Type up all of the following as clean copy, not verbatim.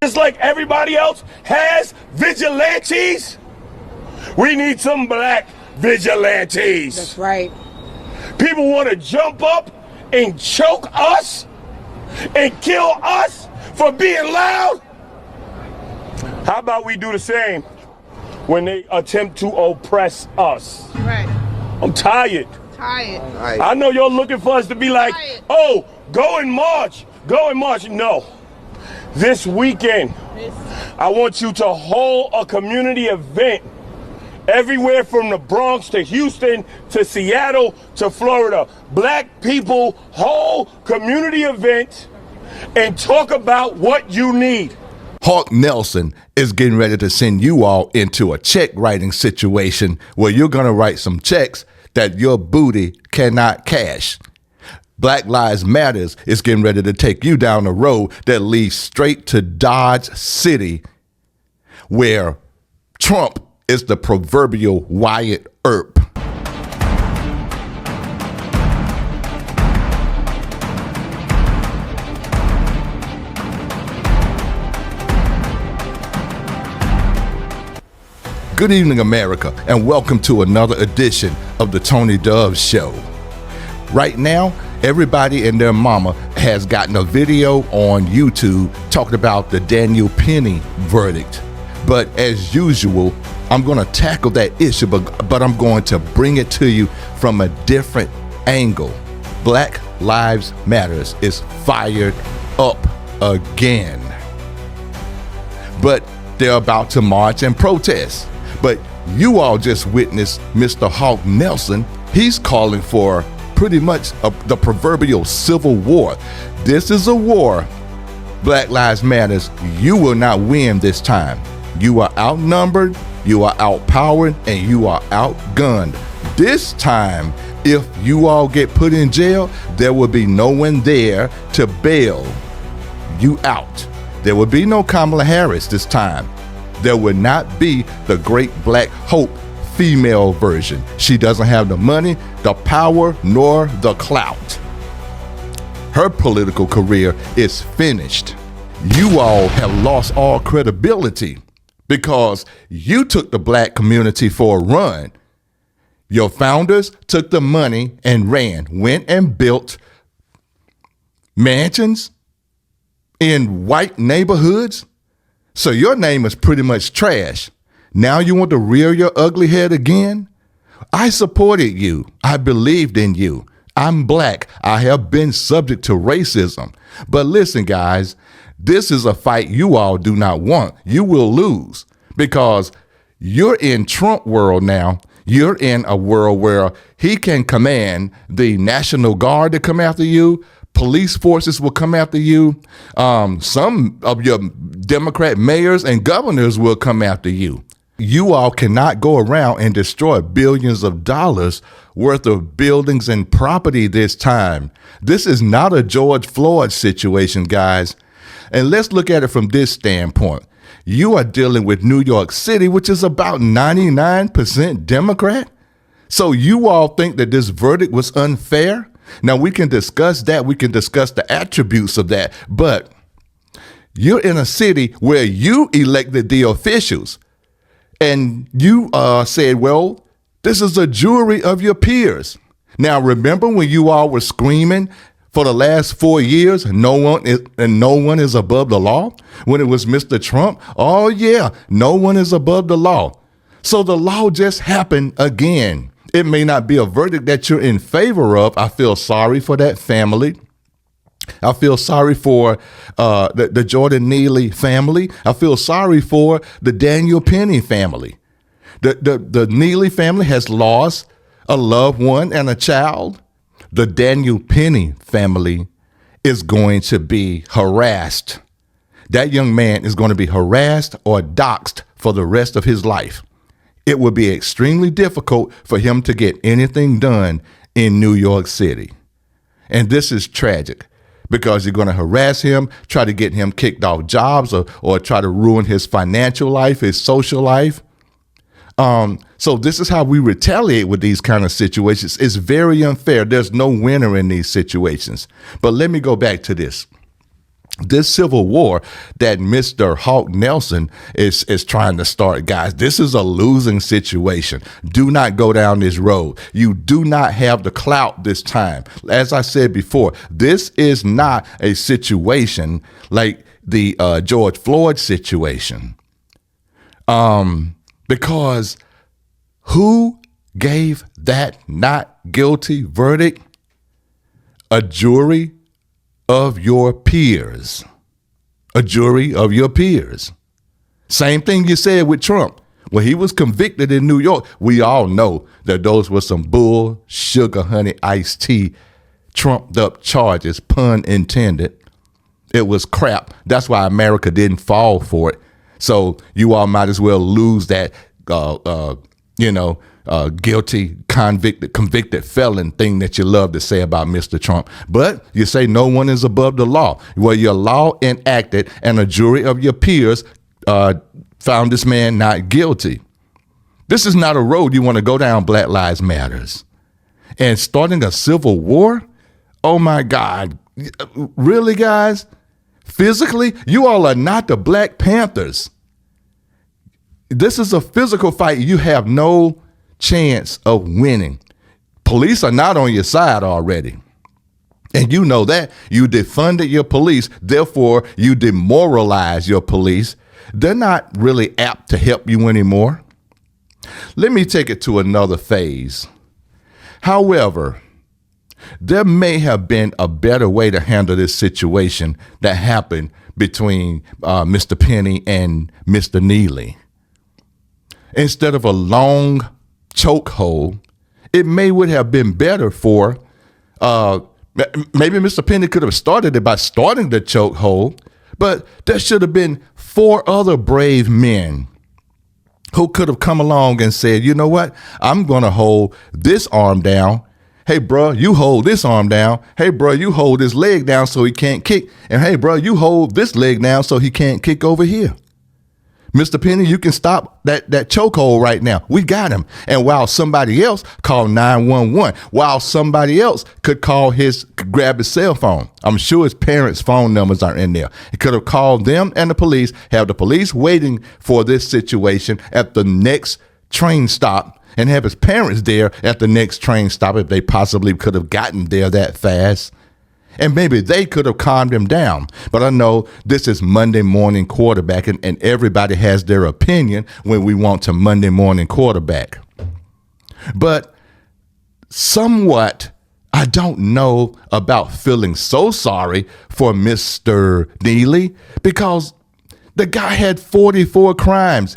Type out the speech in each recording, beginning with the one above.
Just like everybody else has vigilantes, we need some black vigilantes. That's right. People want to jump up and choke us and kill us for being loud. How about we do the same when they attempt to oppress us? Right. I'm tired. Tired. I know you're looking for us to be like, oh, go and march. Go and march. No. This weekend, I want you to hold a community event everywhere from the Bronx to Houston to Seattle to Florida. Black people hold community event and talk about what you need. Hawk Nelson is getting ready to send you all into a check writing situation where you're going to write some checks that your booty cannot cash. Black Lives Matters is getting ready to take you down a road that leads straight to Dodge City, where Trump is the proverbial Wyatt Earp. Good evening, America, and welcome to another edition of the Tony Dove Show. Right now, everybody and their mama has gotten a video on YouTube talking about the Daniel Penny verdict. But as usual, I'm going to tackle that issue, but I'm going to bring it to you from a different angle. Black Lives Matters is fired up again. But they're about to march and protest. But you all just witnessed Mr. Hawk Nelson. He's calling for pretty much the proverbial civil war. This is a war, Black Lives Matters. You will not win this time. You are outnumbered, you are outpowered, and you are outgunned. This time, if you all get put in jail, there will be no one there to bail you out. There will be no Kamala Harris this time. There will not be the great Black Hope female version. She doesn't have the money, the power, nor the clout. Her political career is finished. You all have lost all credibility because you took the black community for a run. Your founders took the money and ran, went and built mansions in white neighborhoods. So your name is pretty much trash. Now you want to rear your ugly head again? I supported you. I believed in you. I'm black. I have been subject to racism. But listen, guys, this is a fight you all do not want. You will lose because you're in Trump world now. You're in a world where he can command the National Guard to come after you. Police forces will come after you. Some of your Democrat mayors and governors will come after you. You all cannot go around and destroy billions of dollars worth of buildings and property this time. This is not a George Floyd situation, guys. And let's look at it from this standpoint. You are dealing with New York City, which is about 99% Democrat. So you all think that this verdict was unfair? Now, we can discuss that. We can discuss the attributes of that. But you're in a city where you elected the officials. And you said, well, this is a jury of your peers. Now, remember when you all were screaming for the last 4 years, no one is above the law? When it was Mr. Trump, oh, yeah, no one is above the law. So the law just happened again. It may not be a verdict that you're in favor of. I feel sorry for that family. I feel sorry for the Jordan Neely family. I feel sorry for the Daniel Penny family. The Neely family has lost a loved one and a child. The Daniel Penny family is going to be harassed. That young man is going to be harassed or doxxed for the rest of his life. It will be extremely difficult for him to get anything done in New York City. And this is tragic because you're going to harass him, try to get him kicked off jobs or try to ruin his financial life, his social life. So this is how we retaliate with these kind of situations. It's very unfair. There's no winner in these situations. But let me go back to this. This civil war that Mr. Hawk Nelson is trying to start, guys, this is a losing situation. Do not go down this road. You do not have the clout this time. As I said before, this is not a situation like the George Floyd situation. Because who gave that not guilty verdict? A jury of your peers. A jury of your peers. Same thing you said with Trump. When he was convicted in New York, we all know that those were some bull, sugar, honey, iced tea, trumped up charges, pun intended. It was crap. That's why America didn't fall for it. So you all might as well lose that, guilty, convicted felon thing that you love to say about Mr. Trump. But you say no one is above the law. Well, your law enacted and a jury of your peers found this man not guilty. This is not a road you want to go down, Black Lives Matters. And starting a civil war? Oh my God. Really, guys? Physically, you all are not the Black Panthers. This is a physical fight. You have no chance of winning. Police are not on your side already. And you know that. You defunded your police. Therefore, you demoralize your police. They're not really apt to help you anymore. Let me take it to another phase. However, there may have been a better way to handle this situation that happened between Mr. Penny and Mr. Neely. Instead of a long chokehold, it would have been better for, maybe Mr. Penny could have started it by starting the chokehold, but there should have been 4 other brave men who could have come along and said, you know what, I'm going to hold this arm down. Hey, bro, you hold this arm down. Hey, bro, you hold this leg down so he can't kick. And hey, bro, you hold this leg down so he can't kick over here. Mr. Penny, you can stop that chokehold right now. We got him. And while somebody else called 911, while somebody else could grab his cell phone. I'm sure his parents' phone numbers are in there. He could have called them and the police, have the police waiting for this situation at the next train stop, and have his parents there at the next train stop if they possibly could have gotten there that fast. And maybe they could have calmed him down. But I know this is Monday morning quarterback, and everybody has their opinion when we want to Monday morning quarterback. But somewhat, I don't know about feeling so sorry for Mr. Neely, because the guy had 44 crimes.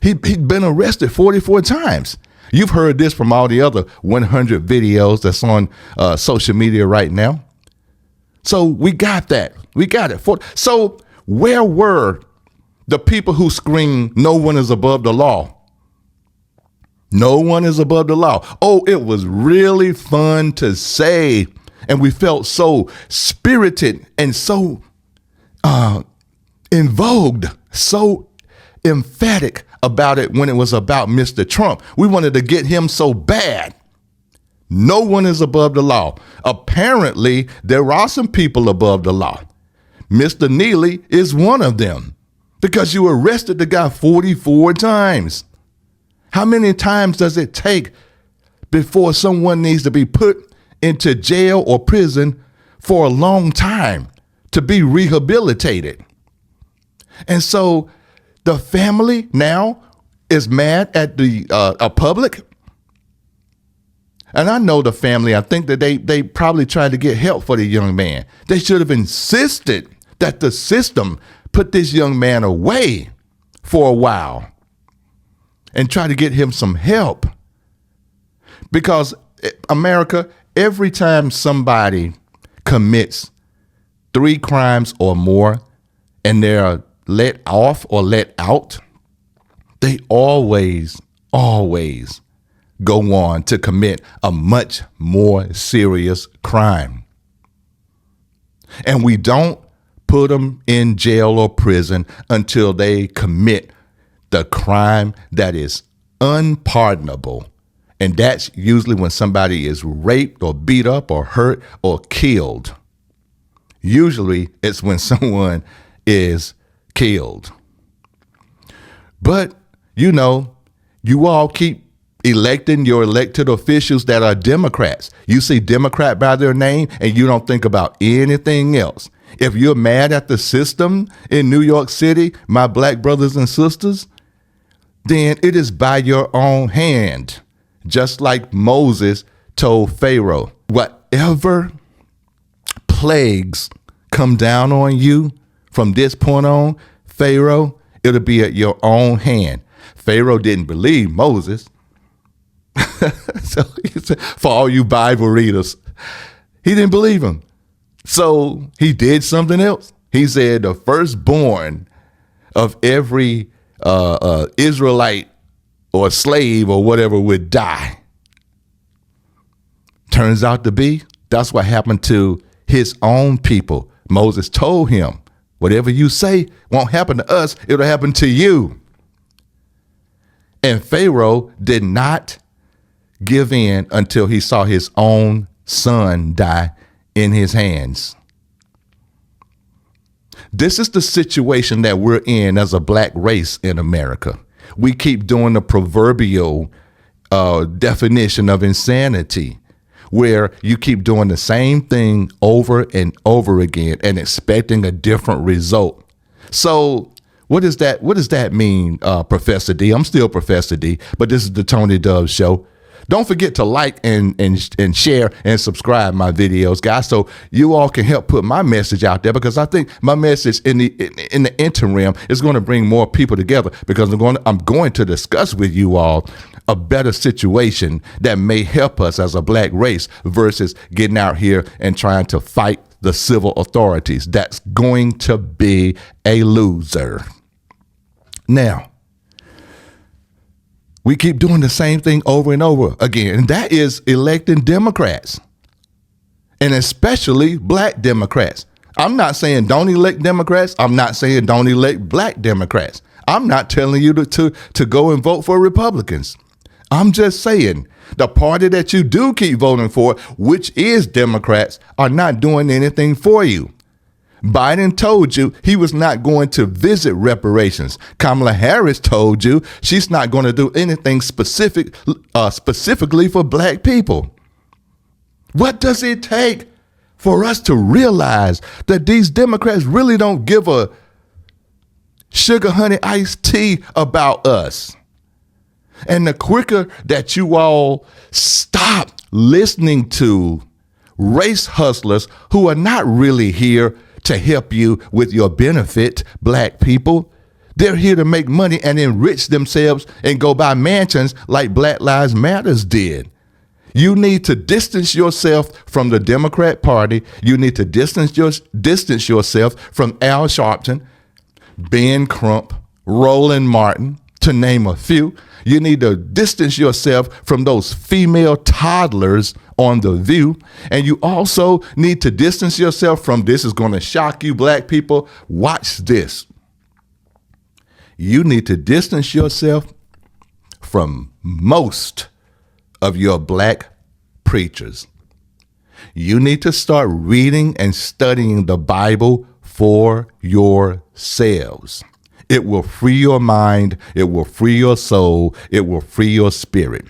He'd been arrested 44 times. You've heard this from all the other 100 videos that's on social media right now. So we got that. We got it. So where were the people who screamed, no one is above the law? No one is above the law. Oh, it was really fun to say. And we felt so spirited and so invoked, so emphatic about it when it was about Mr. Trump. We wanted to get him so bad. No one is above the law. Apparently, there are some people above the law. Mr. Neely is one of them, because you arrested the guy 44 times. How many times does it take before someone needs to be put into jail or prison for a long time to be rehabilitated? And so the family now is mad at the public. And I know the family, I think that they probably tried to get help for the young man. They should have insisted that the system put this young man away for a while and try to get him some help. Because America, every time somebody commits 3 crimes or more and they're let off or let out, they always go on to commit a much more serious crime. And we don't put them in jail or prison until they commit the crime that is unpardonable. And that's usually when somebody is raped or beat up or hurt or killed. Usually it's when someone is killed. But, you all keep electing your elected officials that are Democrats. You see Democrat by their name and you don't think about anything else. If you're mad at the system in New York City, my black brothers and sisters, then it is by your own hand. Just like Moses told Pharaoh, whatever plagues come down on you from this point on, Pharaoh, it'll be at your own hand. Pharaoh didn't believe Moses. So for all you Bible readers, he didn't believe him. So he did something else. He said the firstborn of every Israelite or slave or whatever would die. Turns out to be, that's what happened to his own people. Moses told him, whatever you say won't happen to us, it'll happen to you. And Pharaoh did not give in until he saw his own son die in his hands. This is the situation that we're in as a black race in America. We keep doing the proverbial definition of insanity, where you keep doing the same thing over and over again and expecting a different result. So what does that mean, Professor D? I'm still Professor D, but this is the Tony Dove Show. Don't forget to like and share and subscribe my videos, guys, so you all can help put my message out there, because I think my message in the interim is going to bring more people together, because I'm going to discuss with you all a better situation that may help us as a black race versus getting out here and trying to fight the civil authorities. That's going to be a loser. Now, we keep doing the same thing over and over again, and that is electing Democrats, and especially black Democrats. I'm not saying don't elect Democrats. I'm not saying don't elect black Democrats. I'm not telling you to go and vote for Republicans. I'm just saying the party that you do keep voting for, which is Democrats, are not doing anything for you. Biden told you he was not going to visit reparations. Kamala Harris told you she's not going to do anything specifically for black people. What does it take for us to realize that these Democrats really don't give a sugar honey iced tea about us? And the quicker that you all stop listening to race hustlers who are not really here to help you with your benefit, black people. They're here to make money and enrich themselves and go buy mansions like Black Lives Matters did. You need to distance yourself from the Democrat Party. You need to distance yourself from Al Sharpton, Ben Crump, Roland Martin, to name a few. You need to distance yourself from those female toddlers on The View. And you also need to distance yourself from, this is going to shock you, black people. Watch this. You need to distance yourself from most of your black preachers. You need to start reading and studying the Bible for yourselves. It will free your mind. It will free your soul. It will free your spirit.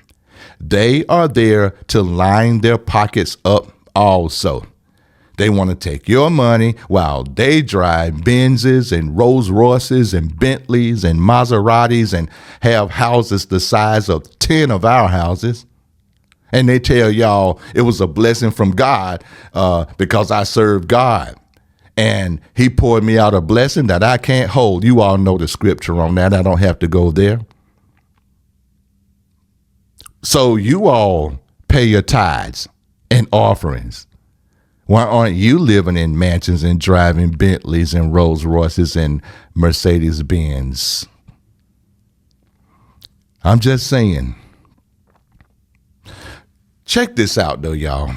They are there to line their pockets up also. They want to take your money while they drive Benzes and Rolls Royces and Bentleys and Maseratis and have houses the size of 10 of our houses. And they tell y'all it was a blessing from God because I serve God. And he poured me out a blessing that I can't hold. You all know the scripture on that. I don't have to go there. So you all pay your tithes and offerings. Why aren't you living in mansions and driving Bentleys and Rolls Royces and Mercedes Benz? I'm just saying. Check this out, though, y'all.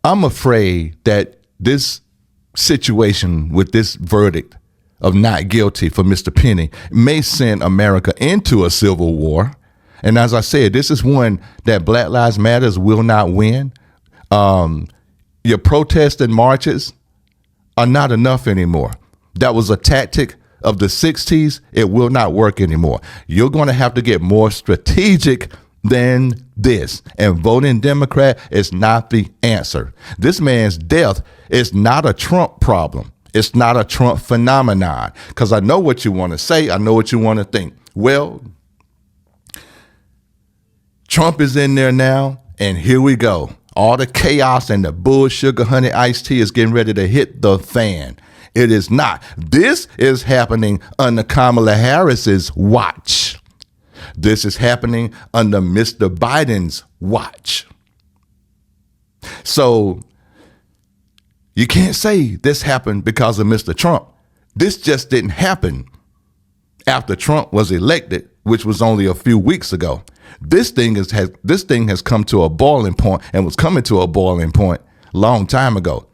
I'm afraid that this situation with this verdict of not guilty for Mr. Penny may send America into a civil war. And as I said, this is one that Black Lives Matters will not win. your protests and marches are not enough anymore. That was a tactic of the 60s. It will not work anymore. You're going to have to get more strategic than this. And voting Democrat is not the answer. This man's death is not a Trump problem. It's not a Trump phenomenon. Because I know what you want to say. I know what you want to think. Well, Trump is in there now, and here we go. All the chaos and the bull sugar honey iced tea is getting ready to hit the fan. It is not. This is happening under Kamala Harris's watch. This is happening under Mr. Biden's watch. So you can't say this happened because of Mr. Trump. This just didn't happen after Trump was elected, which was only a few weeks ago. This thing has come to a boiling point, and was coming to a boiling point a long time ago,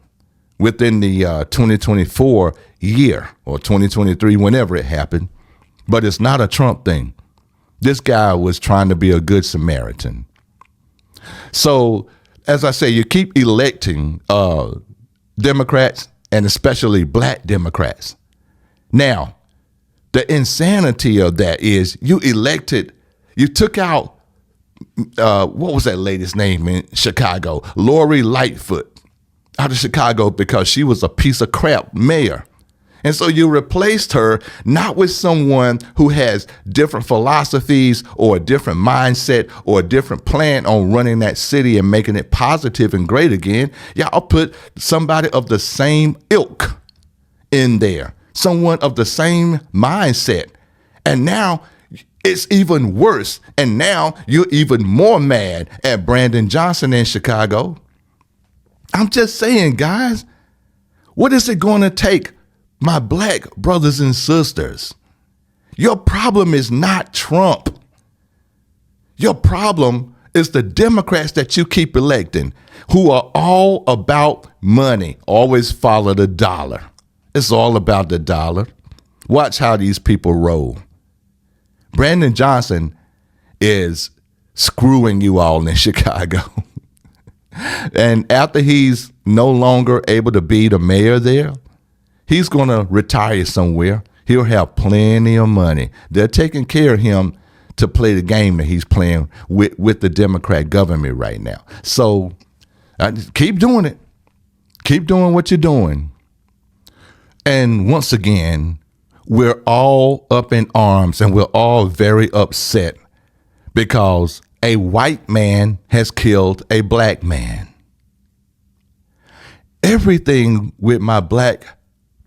within the 2024 year or 2023, whenever it happened. But it's not a Trump thing. This guy was trying to be a good Samaritan. So, as I say, you keep electing Democrats, and especially black Democrats. Now, the insanity of that is you took out, what was that lady's name in Chicago? Lori Lightfoot out of Chicago, because she was a piece of crap mayor. And so you replaced her not with someone who has different philosophies or a different mindset or a different plan on running that city and making it positive and great again. Y'all put somebody of the same ilk in there, someone of the same mindset. And now it's even worse. And now you're even more mad at Brandon Johnson in Chicago. I'm just saying, guys, what is it going to take, my black brothers and sisters? Your problem is not Trump. Your problem is the Democrats that you keep electing, who are all about money, always follow the dollar. It's all about the dollar. Watch how these people roll. Brandon Johnson is screwing you all in Chicago. And after he's no longer able to be the mayor there, he's going to retire somewhere. He'll have plenty of money. They're taking care of him to play the game that he's playing with the Democrat government right now. So keep doing it. Keep doing what you're doing. And once again, we're all up in arms, and we're all very upset because a white man has killed a black man. Everything with my black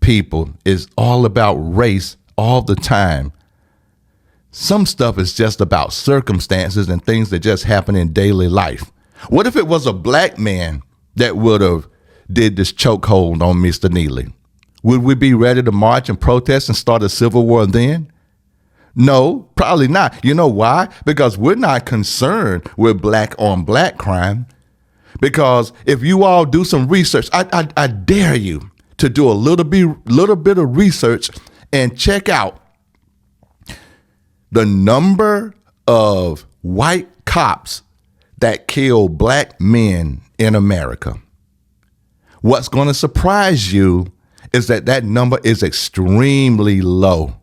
people is all about race all the time. Some stuff is just about circumstances and things that just happen in daily life. What if it was a black man that would have did this chokehold on Mr. Neely? Would we be ready to march and protest and start a civil war then? No, probably not. You know why? Because we're not concerned with black on black crime. Because if you all do some research, I dare you to do a little bit of research and check out the number of white cops that kill black men in America. What's going to surprise you is that number is extremely low.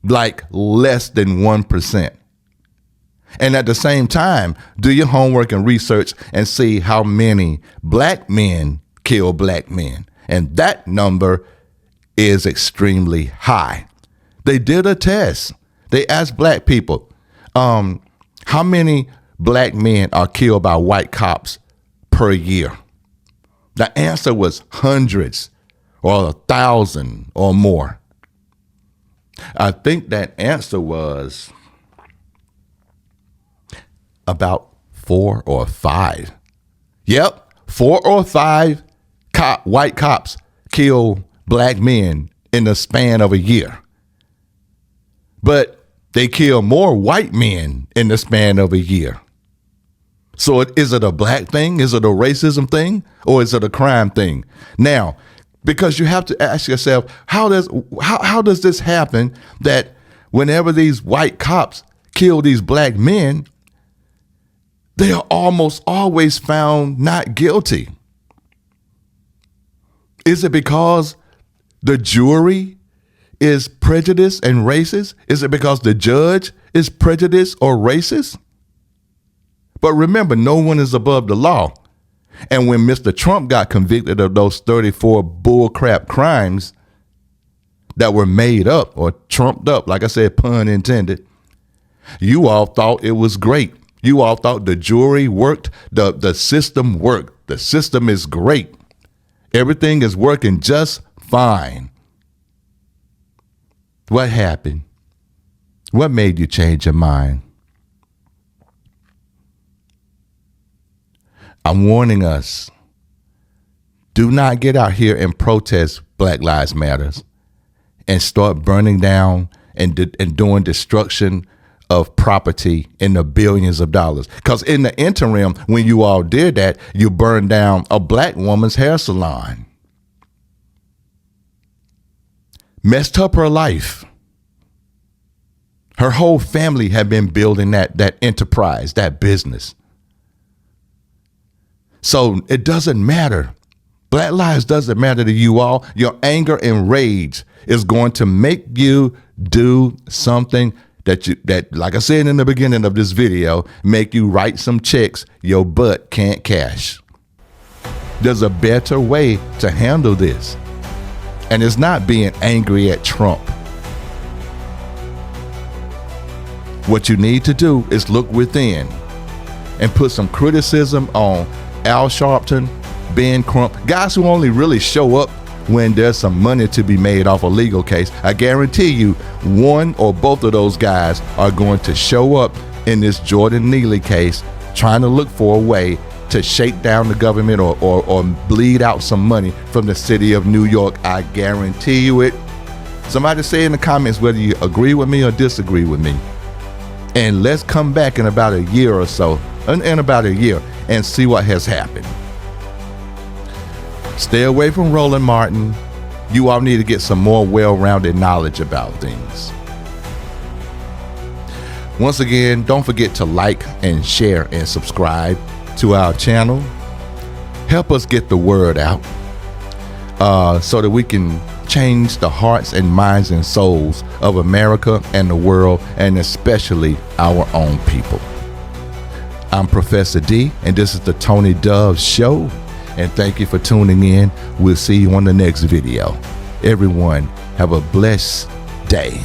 Like less than 1%. And at the same time, do your homework and research and see how many black men kill black men. And that number is extremely high. They did a test. They asked black people, how many black men are killed by white cops per year? The answer was hundreds or 1,000 or more. I think that answer was about 4 or 5. Yep, 4 or 5 white cops kill black men in the span of a year. But they kill more white men in the span of a year. So is it a black thing? Is it a racism thing? Or is it a crime thing? Now, because you have to ask yourself, how does this happen that whenever these white cops kill these black men, they are almost always found not guilty? Is it because the jury is prejudiced and racist? Is it because the judge is prejudiced or racist? But remember, no one is above the law. And when Mr. Trump got convicted of those 34 bullcrap crimes that were made up or trumped up, like I said, pun intended, you all thought it was great. You all thought the jury worked, the system worked. The system is great. Everything is working just fine. What happened? What made you change your mind? I'm warning us. Do not get out here and protest Black Lives Matters and start burning down and doing destruction of property in the billions of dollars. Because in the interim, when you all did that, you burned down a black woman's hair salon. Messed up her life. Her whole family had been building that enterprise, that business. So it doesn't matter. Black lives doesn't matter to you all. Your anger and rage is going to make you do something that, like I said in the beginning of this video, make you write some checks your butt can't cash. There's a better way to handle this. And it's not being angry at Trump. What you need to do is look within and put some criticism on Al Sharpton, Ben Crump, guys who only really show up when there's some money to be made off a legal case. I guarantee you one or both of those guys are going to show up in this Jordan Neely case trying to look for a way to shake down the government or bleed out some money from the city of New York. I guarantee you it. Somebody say in the comments whether you agree with me or disagree with me. And let's come back in about a year or so, in about a year, and see what has happened. Stay away from Roland Martin. You all need to get some more well-rounded knowledge about things. Once again, don't forget to like and share and subscribe to our channel. Help us get the word out so that we can change the hearts and minds and souls of America and the world, and especially our own people. I'm Professor D, and this is the Tony Dove Show. And thank you for tuning in. We'll see you on the next video. Everyone, have a blessed day.